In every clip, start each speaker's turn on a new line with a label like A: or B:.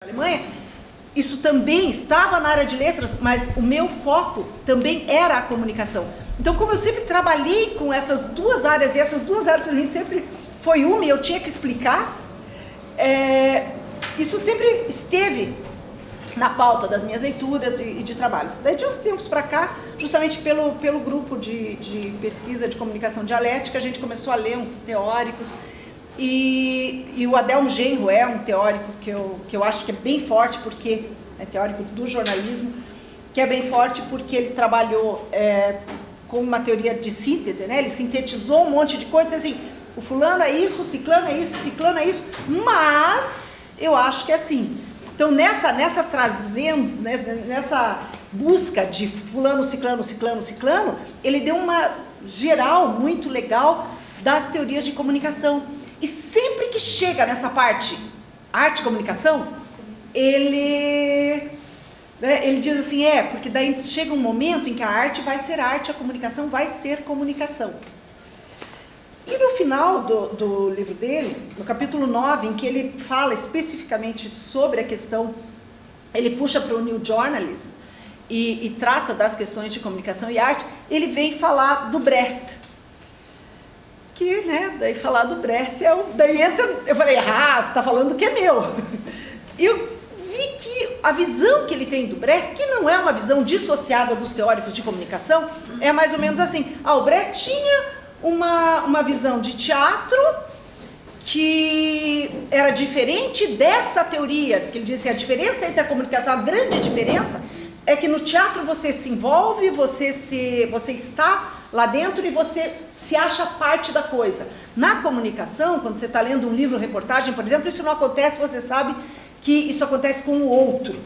A: Alemanha, isso também estava na área de letras, mas o meu foco também era a comunicação. Então, como eu sempre trabalhei com essas duas áreas, e essas duas áreas para mim sempre foi uma e eu tinha que explicar, isso sempre esteve na pauta das minhas leituras e de trabalhos. Daí, de uns tempos para cá, justamente pelo grupo de pesquisa de comunicação dialética, a gente começou a ler uns teóricos. E o Adelmo Genro é um teórico que eu acho que é bem forte, porque é teórico do jornalismo, que é bem forte porque ele trabalhou com uma teoria de síntese, né? Ele sintetizou um monte de coisas, assim, o fulano é isso, o ciclano é isso, o ciclano é isso, mas eu acho que é assim. Então, nessa trazendo, né, nessa busca de fulano, ciclano, ciclano, ciclano, ele deu uma geral muito legal das teorias de comunicação. E sempre que chega nessa parte, arte e comunicação, ele diz assim, porque daí chega um momento em que a arte vai ser arte, a comunicação vai ser comunicação. E no final do livro dele, no capítulo 9, em que ele fala especificamente sobre a questão, ele puxa para o New Journalism e trata das questões de comunicação e arte, ele vem falar do Brecht. Que, né, daí falar do Brecht, daí entra, eu falei, você está falando que é meu. E eu vi que a visão que ele tem do Brecht, que não é uma visão dissociada dos teóricos de comunicação, é mais ou menos assim, o Brecht tinha uma visão de teatro que era diferente dessa teoria, que ele disse a diferença entre a comunicação, a grande diferença, é que no teatro você se envolve, você está lá dentro e você se acha parte da coisa. Na comunicação, quando você está lendo um livro, reportagem, por exemplo, isso não acontece, você sabe que isso acontece com o outro.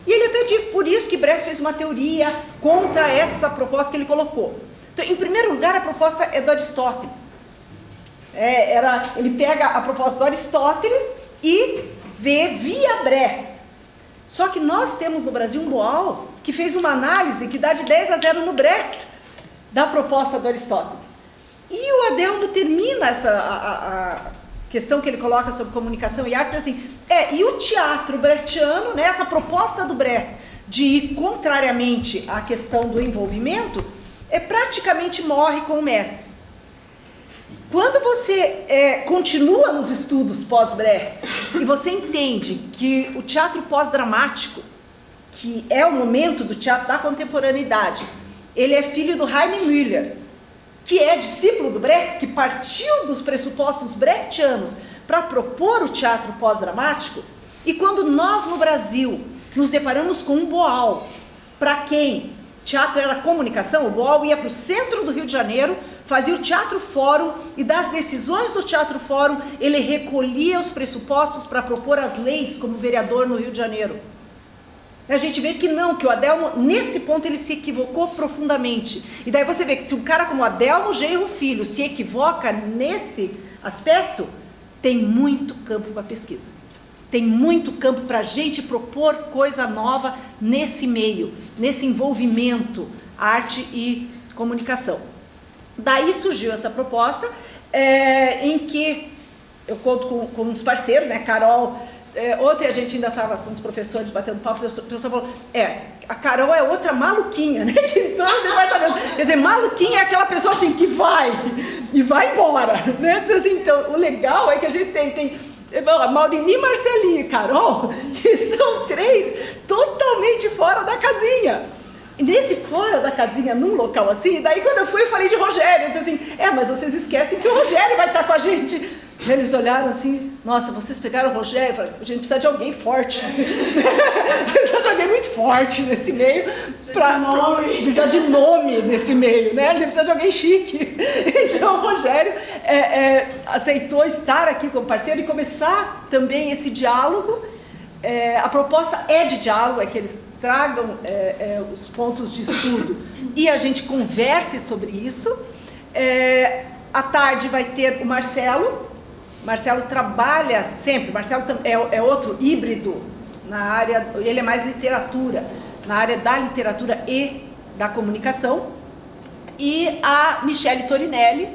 A: E ele até diz, por isso que Brecht fez uma teoria contra essa proposta que ele colocou. Então, em primeiro lugar, a proposta é do Aristóteles. Ele pega a proposta do Aristóteles e vê via Brecht. Só que nós temos no Brasil um Boal que fez uma análise que dá de 10-0 no Brecht da proposta do Aristóteles. E o Adelmo termina a questão que ele coloca sobre comunicação e arte, assim, e o teatro brechtiano, né, essa proposta do Brecht de ir contrariamente à questão do envolvimento, praticamente morre com o mestre. Quando você continua nos estudos pós-Brecht e você entende que o teatro pós-dramático, que é o momento do teatro da contemporaneidade, ele é filho do Heine Müller, que é discípulo do Brecht, que partiu dos pressupostos brechtianos para propor o teatro pós-dramático, e quando nós no Brasil nos deparamos com um Boal, para quem teatro era comunicação, o Boal ia para o centro do Rio de Janeiro, fazia o Teatro Fórum, e das decisões do Teatro Fórum, ele recolhia os pressupostos para propor as leis como vereador no Rio de Janeiro. A gente vê que não, que o Adelmo, nesse ponto, ele se equivocou profundamente. E daí você vê que se um cara como Adelmo Genro Filho se equivoca nesse aspecto, tem muito campo para pesquisa. Tem muito campo para a gente propor coisa nova nesse meio, nesse envolvimento, arte e comunicação. Daí surgiu essa proposta, em que eu conto com uns parceiros, né, Carol. Ontem a gente ainda estava com os professores batendo papo, o professor falou, a Carol é outra maluquinha, né? Que entrou no departamento. Quer dizer, maluquinha é aquela pessoa assim que vai e vai embora, né? Diz assim, então, o legal é que a gente tem a Maurini, Marcelinho e Carol, que são três totalmente fora da casinha. E nesse fora da casinha, num local assim, daí quando eu fui, eu falei de Rogério, eu disse assim, mas vocês esquecem que o Rogério vai estar com a gente. Eles olharam assim, nossa, vocês pegaram o Rogério, eu falei, a gente precisa de alguém forte. A gente precisa de alguém muito forte nesse meio, precisa de nome nesse meio, né? A gente precisa de alguém chique. Então o Rogério aceitou estar aqui como parceiro e começar também esse diálogo. A proposta é de diálogo, é que eles tragam os pontos de estudo e a gente converse sobre isso. À tarde vai ter o Marcelo. Marcelo trabalha sempre, Marcelo é outro híbrido na área, ele é mais literatura, na área da literatura e da comunicação. E a Michele Torinelli,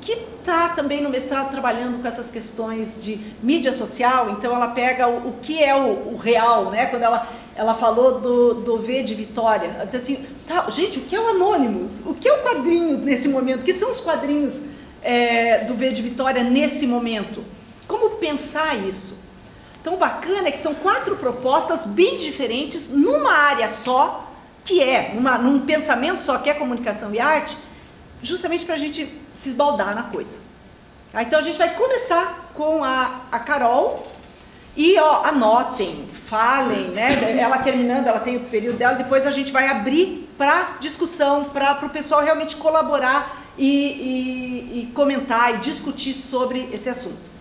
A: que está também no mestrado trabalhando com essas questões de mídia social, então ela pega o que é o real, né? Quando ela falou do V de Vitória, ela disse assim, tá, gente, o que é o Anonymous? O que é o quadrinhos nesse momento? O que são os quadrinhos do V de Vitória nesse momento? Como pensar isso? Então, o bacana é que são 4 propostas bem diferentes numa área só, que é, num pensamento só, que é comunicação e arte, justamente para a gente se esbaldar na coisa. Tá? Então, a gente vai começar com a Carol e, ó, anotem, falem, né? Ela terminando, ela tem o período dela, depois a gente vai abrir para discussão, para o pessoal realmente colaborar e comentar e discutir sobre esse assunto.